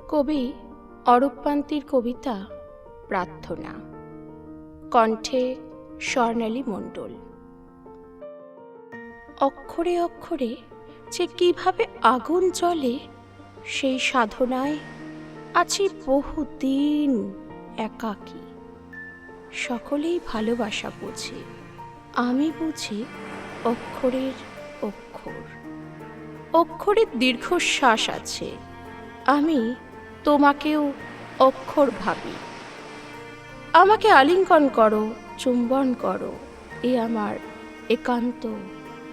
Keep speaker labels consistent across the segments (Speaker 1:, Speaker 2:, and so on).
Speaker 1: কবি অরূপকান্তির কবিতা প্রার্থনা, কণ্ঠে স্বর্ণালী মণ্ডল। অক্ষরে অক্ষরে যে কিভাবে আগুন জ্বলে, সেই সাধনায় আছি বহুদিন একাকী। সকলেই ভালোবাসা বুঝে, আমি বুঝি অক্ষরের অক্ষর। অক্ষরের দীর্ঘশ্বাস আছে, আমি তোমাকেও অক্ষর ভাবি। আমাকে আলিঙ্গন করো, চুম্বন করো, এ আমার একান্ত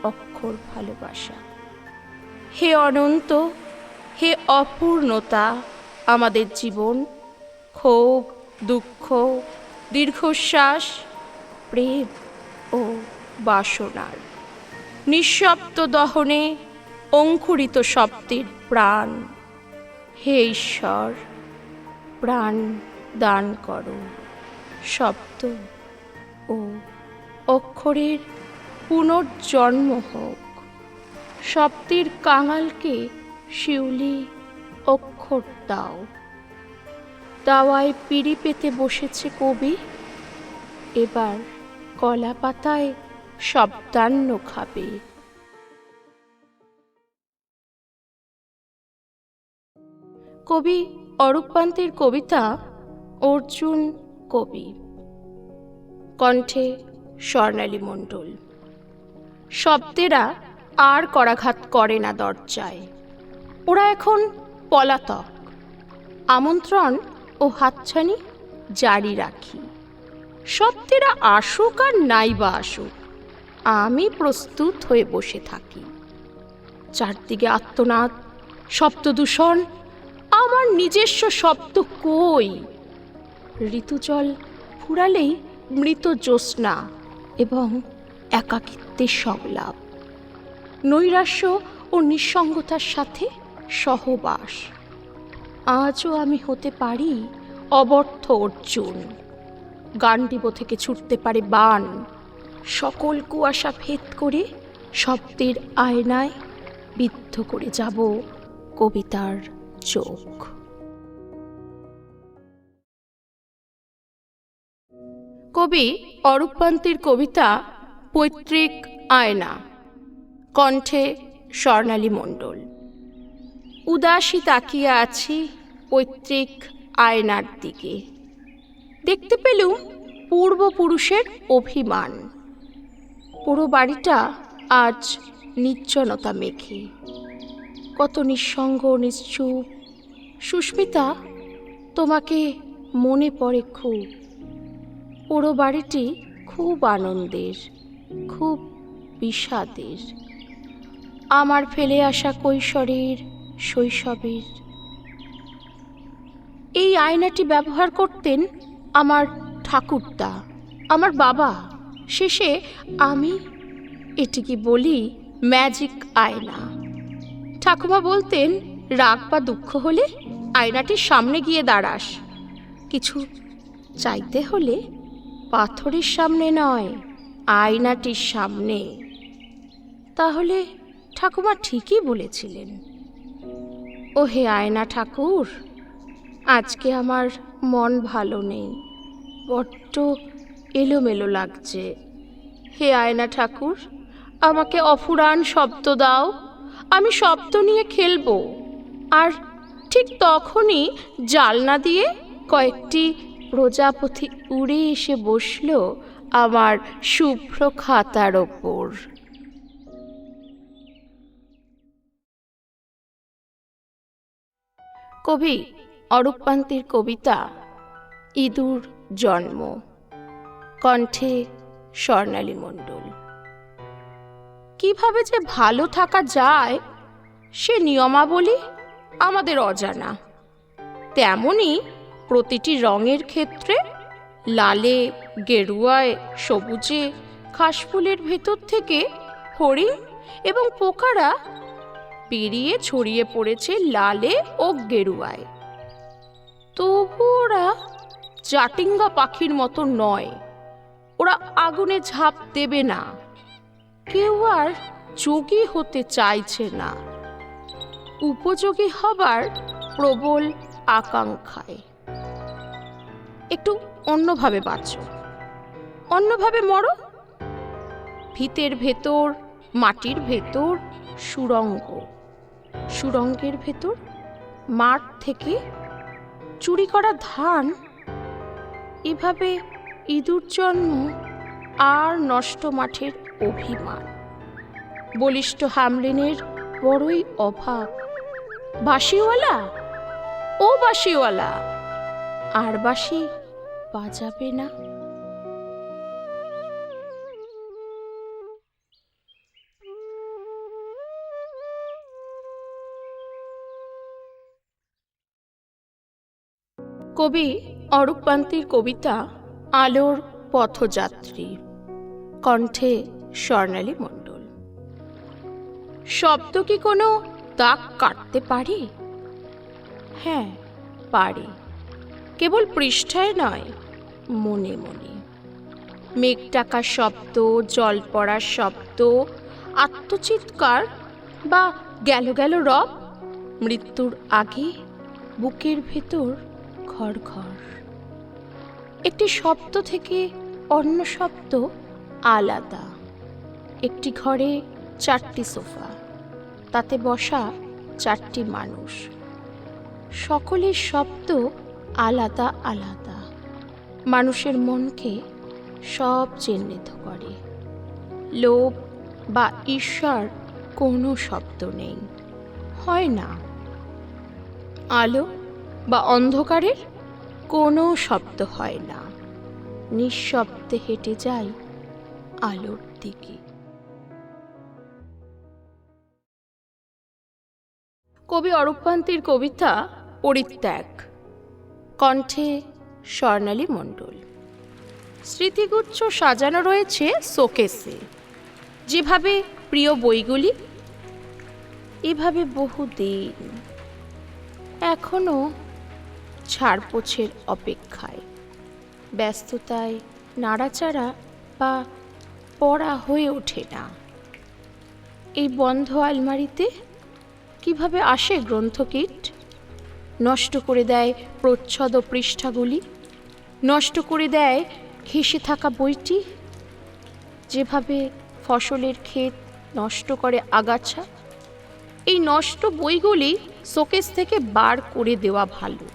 Speaker 1: অক্ষর ভালোবাসা। হে অনন্ত, হে অপূর্ণতা, আমাদের জীবন ক্ষোভ, দুঃখ, দীর্ঘশ্বাস, প্রেম ও বাসনার নিঃশব্দ দহনে অঙ্কুরিত শব্দের প্রাণ। হে ঈশ্বর, প্রাণ দান করো, শব্দ ও অক্ষরের পুনর্জন্ম হোক। শব্দের কাঙালকে শিউলি অক্ষর দাও। দাওয়ায় পিঁড়ি পেতে বসেছে কবি, এবার কলা পাতায় শব্দান্ন খাবে। কবি অরূপকান্তির কবিতা অর্জুন কবি, কণ্ঠে স্বর্ণালী মণ্ডল। শব্দেরা আর করাঘাত করে না দরজায়, ওরা এখন পলাতক। আমন্ত্রণ ও হাতছানি জারি রাখি। শব্দেরা আসুক আর নাইবা আসুক, আমি প্রস্তুত হয়ে বসে থাকি। চারদিকে আর্তনাদ, শব্দদূষণ, আমার নিজস্ব শব্দ কই? ঋতুজল ফুরালেই মৃত জ্যোৎস্না এবং একাকিত্বের সংলাপ। নৈরাশ্য ও নিঃসঙ্গতার সাথে সহবাস। আজও আমি হতে পারি অবর্থ অর্জুন। গান্ডীব থেকে ছুটতে পারে বাণ, সকল কুয়াশা ভেদ করে শব্দের আয়নায় বিদ্ধ করে যাব কবিতার চোখ। কবি অরূপকান্তির কবিতা পৈতৃক আয়না, কণ্ঠে স্বর্ণালী মণ্ডল। উদাসী তাকিয়ে আছি পৈতৃক আয়নার দিকে। দেখতে পেলুম পূর্বপুরুষের অভিমান। পুরো বাড়িটা আজ নির্জনতা মেখে, কত নিঃসঙ্গ নিশ্চুপ। সুস্মিতা, তোমাকে মনে পড়ে খুব। পুরো বাড়িটি খুব আনন্দের, খুব বিষাদের। আমার ফেলে আসা কৈশোরের, শৈশবের। এই আয়নাটি ব্যবহার করতেন আমার ঠাকুরদা, আমার বাবা। শেষে আমি এটিকে বলি ম্যাজিক আয়না। ঠাকুমা বলতেন, রাগ বা দুঃখ হলে আয়নাটির সামনে গিয়ে দাঁড়াস। কিছু চাইতে হলে পাথরের সামনে নয়, আয়নাটির সামনে। তাহলে ঠাকুমা ঠিকই বলেছিলেন। ও হে আয়না ঠাকুর, আজকে আমার মন ভালো নেই, বড্ড এলোমেলো লাগছে। হে আয়না ঠাকুর, আমাকে অফুরান শব্দ দাও, আমি শব্দ নিয়ে খেলবো। আর ঠিক তখনই জালনা দিয়ে কয়েকটি প্রজাপতি উড়ে এসে বসল আমার শুভ্র খাতার ওপর। কবি অরূপকান্তির কবিতা ইঁদুর জন্ম, কণ্ঠে স্বর্ণালী মণ্ডল। কিভাবে যে ভালো থাকা যায় সে নিয়মাবলী আমাদের অজানা। তেমনি প্রতিটি রঙের ক্ষেত্রে লালে, গেরুয়ায়, সবুজে, ঘাসফুলের ভেতর থেকে হরিণ এবং পোকারা বেরিয়ে ছড়িয়ে পড়েছে লালে ও গেরুয়ায়। তবু ওরা জাটিঙ্গা পাখির মতো নয়, ওরা আগুনে ঝাঁপ দেবে না। কেউ আর যোগী হতে চাইছে না। উপযোগী হবার প্রবল আকাঙ্ক্ষায়। একটু অন্যভাবে বাঁচো, অন্যভাবে মরো। ভিতের ভেতর, মাটির ভেতর সুড়ঙ্গ, সুড়ঙ্গের ভেতর মাঠ থেকে চুরি করা ধান। এভাবে ইঁদুর জন্ম আর নষ্ট মাঠের অভিমান। বলিষ্ঠ হামলিনের বড়ই অভাব। বাঁশিওয়ালা, ও বাঁশিওয়ালা, আর বাঁশি বাজাবে না? কবি অরূপ পান্তির কবিতা আলোর পথযাত্রী, কণ্ঠে স্বর্ণালী মণ্ডল। শব্দ কি কোনো দাগ কাটতে পারে? হ্যাঁ, পারে। কেবল পৃষ্ঠায় নয়, মনে মনে। মেঘ ডাকার শব্দ, জল পড়ার শব্দ, আত্মচিৎকার বা গেল গেল রব, মৃত্যুর আগে বুকের ভেতর ঘর ঘর। একটি শব্দ থেকে অন্য শব্দ আলাদা। একটি ঘরে 4টি সোফা, তাতে বসা 4টি মানুষ। সকলের শব্দ আলাদা আলাদা। মানুষের মনকে সব চিহ্নিত করে। লোভ বা ঈর্ষার কোনো শব্দ নেই, হয় না। আলো বা অন্ধকারের কোনো শব্দ হয় না। নিঃশব্দে হেঁটে যাই আলোর দিকে। কবি অরূপ পান্তির কবিতা পরিত্যাগ, কণ্ঠে স্বর্ণালী মণ্ডল। স্মৃতিগুচ্ছ সাজানো রয়েছে শোকেসে। যেভাবে প্রিয় বইগুলি, এভাবে বহুদিন এখনো ছাড়পোছের অপেক্ষায়। ব্যস্ততায় নাড়াচাড়া বা পড়া হয়ে ওঠে না। এই বন্ধ আলমারিতে কিভাবে আসে গ্রন্থকীট, নষ্ট করে দেয় প্রচ্ছদ পৃষ্ঠাগুলি, নষ্ট করে দেয় ঘেঁষে থাকা বইটি। যেভাবে ফসলের ক্ষেত নষ্ট করে আগাছা, এই নষ্ট বইগুলি শোকেস থেকে বার করে দেওয়া ভালো।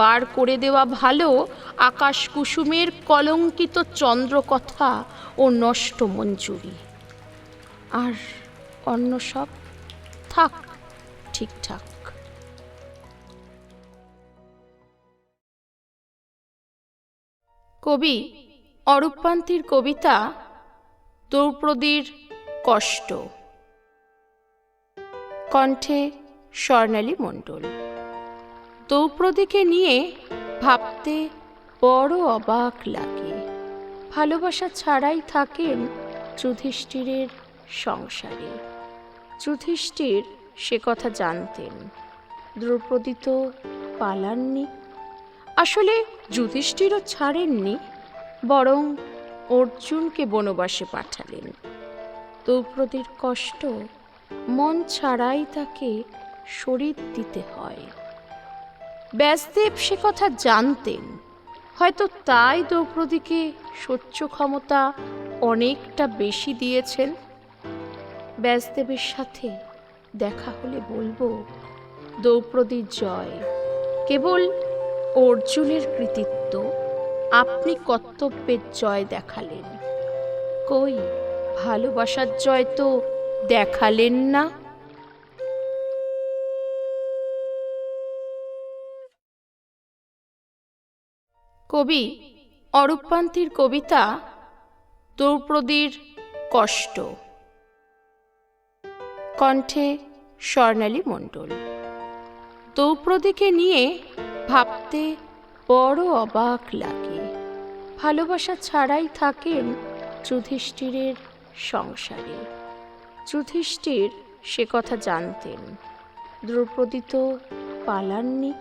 Speaker 1: বার করে দেওয়া ভালো আকাশ কুসুমের কলঙ্কিত চন্দ্রকথা ও নষ্ট মঞ্জুরি। আর অন্য সব থাক ঠিকঠাক। কবি অরূপ পান্তির কবিতা দ্রৌপদীর কষ্ট, কণ্ঠে স্বর্ণালী মণ্ডল। দ্রৌপদীকে নিয়ে ভাবতে বড় অবাক লাগে। ভালোবাসা ছাড়াই থাকেন যুধিষ্ঠিরের সংসারে। যুধিষ্ঠির সে কথা জানতেন। দ্রৌপদী তো পালাননি। আসলে যুধিষ্ঠিরও ছাড়েননি, বরং অর্জুনকে বনবাসে পাঠালেন। দ্রৌপদীর কষ্ট মন ছাড়াই তাকে শরীর দিতে হয়। ব্যাসদেব সে কথা জানতেন। হয়তো তাই দ্রৌপদীকে সহ্য ক্ষমতা অনেকটা বেশি দিয়েছেন। ব্যাসদেবের সাথে দেখা হলে বলবো, দ্রৌপদীর জয়। কেবল অর্জুনের কৃতিত্ব, আপনি কর্তব্যের জয় দেখালেন। কই ভালোবাসার জয় তো দেখালেন না। কবি অরূপ পান্তির কবিতা দ্রৌপদীর কষ্ট, কণ্ঠে স্বর্ণালী মণ্ডল। দ্রৌপদীকে নিয়ে ভাবতে বড় অবাক লাগে। ভালোবাসা ছাড়াই থাকেন যুধিষ্ঠিরের সংসারে। যুধিষ্ঠির সে কথা জানতেন। দ্রৌপদী তো পালাননি।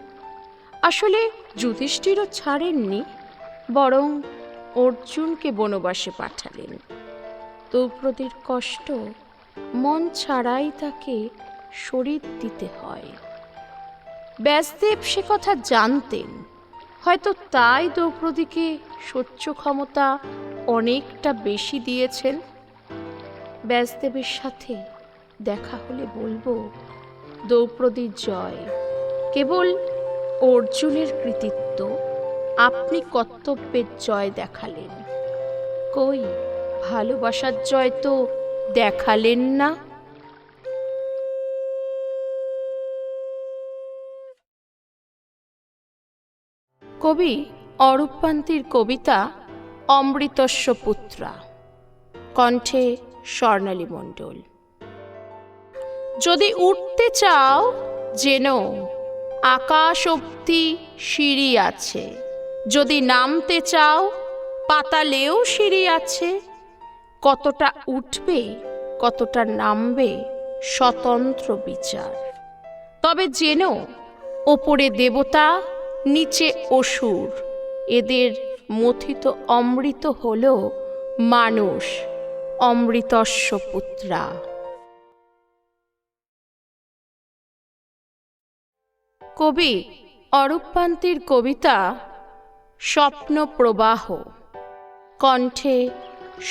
Speaker 1: আসলে যুধিষ্ঠিরও ছাড়েননি, বরং অর্জুনকে বনবাসে পাঠালেন। দ্রৌপদীর কষ্ট মন ছাড়াই তাকে শরীর দিতে হয়। ব্যাসদেব সে কথা জানতেন, হয়তো তাই দ্রৌপদীকে সহ্য ক্ষমতা অনেকটা বেশি দিয়েছেন। ব্যাসদেবের সাথে দেখা হলে বলবো, দ্রৌপদীর জয়, কেবল অর্জুনের কৃতিত্ব, আপনি কর্তব্যের জয় দেখালেন, কই ভালোবাসার জয় তো দেখালেন না। কবি অরূপকান্তির কবিতা অমৃতস্য পুত্রা, কণ্ঠে স্বর্ণালী মণ্ডল। যদি উঠতে চাও জেনো আকাশ অবধি সিঁড়ি আছে, যদি নামতে চাও পাতালেও সিঁড়ি আছে, কতটা উঠবে কতটা নামবে স্বতন্ত্র বিচার। তবে জেনো ওপরে দেবতা নিচে অসুর, এদের মথিত অমৃত হল মানুষ, অমৃতস্য পুত্রা। কবি অরূপকান্তির কবিতা স্বপ্ন প্রবাহ, কণ্ঠে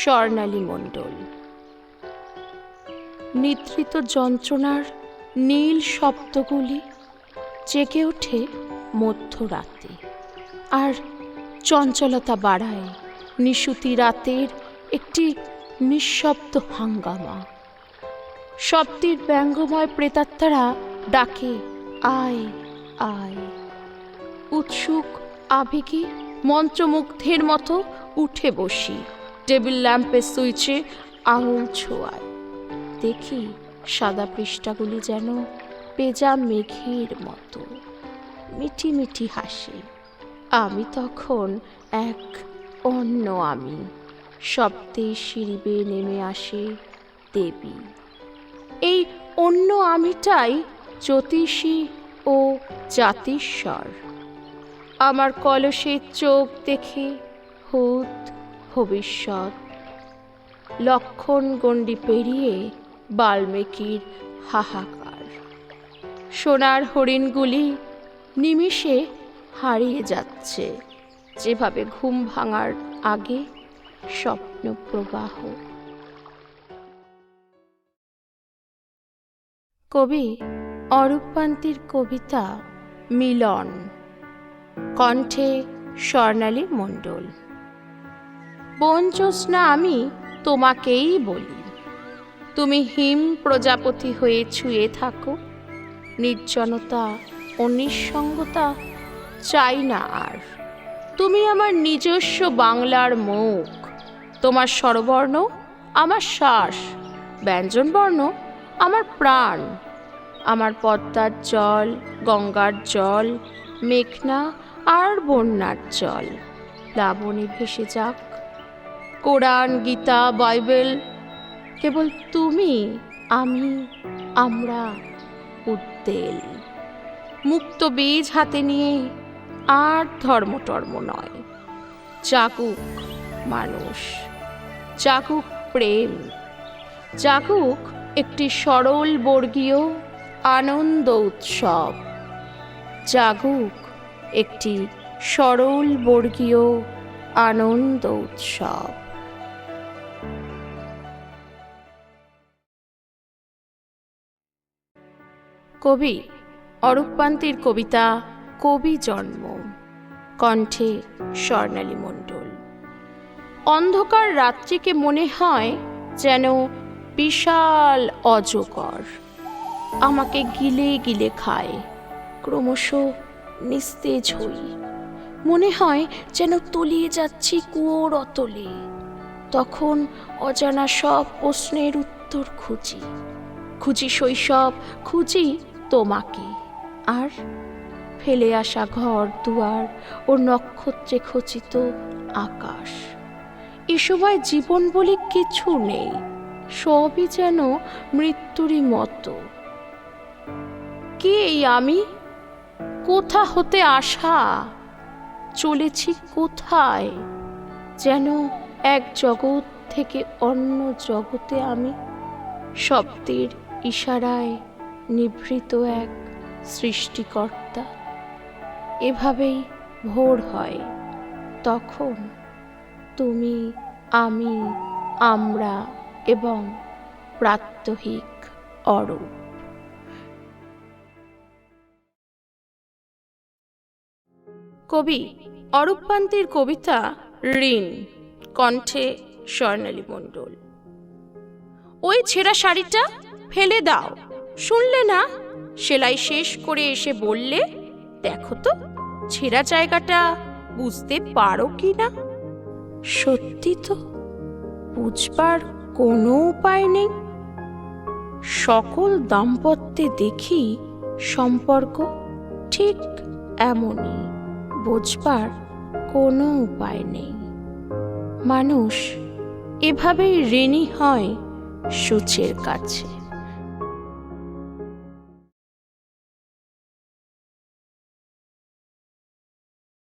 Speaker 1: স্বর্ণালী মণ্ডল। নিদ্রিত যন্ত্রণার নীল শব্দগুলি জেগে ওঠে মধ্যরাতে, আর চঞ্চলতা বাড়ায় নিশুতি রাতের একটি নিঃশব্দ হাঙ্গামা। শব্দের ব্যঙ্গময় প্রেতাত্মারা ডাকে, আয় আয়। উৎসুক আবেগে মন্ত্রমুগ্ধের মতো উঠে বসি, টেবিল ল্যাম্পের সুইচে আঙুল ছোঁয়ায়, দেখি সাদা পৃষ্ঠাগুলি যেন পেঁজা মেঘের মতো মিটি মিটি হাসে। আমি তখন এক অন্য আমি, শব্দে সিঁড়ি বেয়ে নেমে আসে দেবী। এই অন্য আমিটাই জ্যোতিষী ও জাতিস্বর। আমার কলসের চোখ দেখে ভূত ভবিষ্যৎ, লক্ষণ গণ্ডি পেরিয়ে বাল্মীকির হাহাকার। সোনার হরিণগুলি নিমিষে হারিয়ে যাচ্ছে, যেভাবে ঘুম ভাঙার আগে স্বপ্ন প্রবাহ। কবি অরূপকান্তির কবিতা মিলন, কণ্ঠে স্বর্ণালী মণ্ডল। বনজ্যোৎস্না আমি তোমাকেই বলি, তুমি হিম প্রজাপতি হয়ে ছুঁয়ে থাকো। নির্জনতা ও নিঃসঙ্গতা চাই না আর, তুমি আমার নিজস্ব বাংলার মুখ। তোমার স্বরবর্ণ আমার শ্বাস, ব্যঞ্জনবর্ণ আমার প্রাণ। আমার পদ্মার জল, গঙ্গার জল, মেঘনা আর বন্যার জল লাবণে ভেসে যাক। কোরআন, গীতা, বাইবেল, কেবল তুমি, আমি, আমরা উদ্বেল। মুক্ত বীজ হাতে নিয়ে আর ধর্মটর্ম নয়, জাগুক মানুষ, জাগুক প্রেম, জাগুক একটি সরল বর্গীয় আনন্দ উৎসব, জাগুক একটি সরল বর্গীয় আনন্দ উৎসব। কবি অরূপকান্তির কবিতা কবি জন্ম, কণ্ঠে স্বর্ণালী মণ্ডল। অন্ধকার রাত্রিকে মনে হয় যেন বিশাল অজগর, আমাকে গিলে গিলে খায়। ক্রমশ নিস্তেজ হই, মনে হয় যেন তলিয়ে যাচ্ছি কুয়োর অতলে। তখন অজানা সব প্রশ্নের উত্তর খুঁজি, খুঁজি শৈশব, খুঁজি তোমাকে, আর ফেলে আসা ঘর দুয়ার ও নক্ষত্রে খচিত আকাশ। এ সময় জীবন বলে কিছু নেই, সবই যেন মৃত্যুরই মতো। কে এই আমি? কোথা হতে আসা? চলেছি কোথায়? যেন এক জগৎ থেকে অন্য জগতে আমি, শব্দের ইশারায় নিভৃত এক সৃষ্টিকর্তা। এভাবেই ভোর হয়। তখন তুমি, আমি, আমরা এবং প্রাত্যহিক অরূপ। কবি অরূপ পান্তির কবিতা ঋণ, কণ্ঠে স্বর্ণালী মণ্ডল। ওই ছেঁড়া শাড়িটা ফেলে দাও, শুনলে না? সেলাই শেষ করে এসে বললে, দেখো তো ছেঁড়া জায়গাটা বুঝতে পারো কি না? সত্যি তো, বুঝবার কোনো উপায় নেই। সকল দাম্পত্যে দেখি সম্পর্ক ঠিক এমনই, বুঝবার কোনো উপায় নেই। মানুষ এভাবেই ঋণী হয় সূচের কাছে।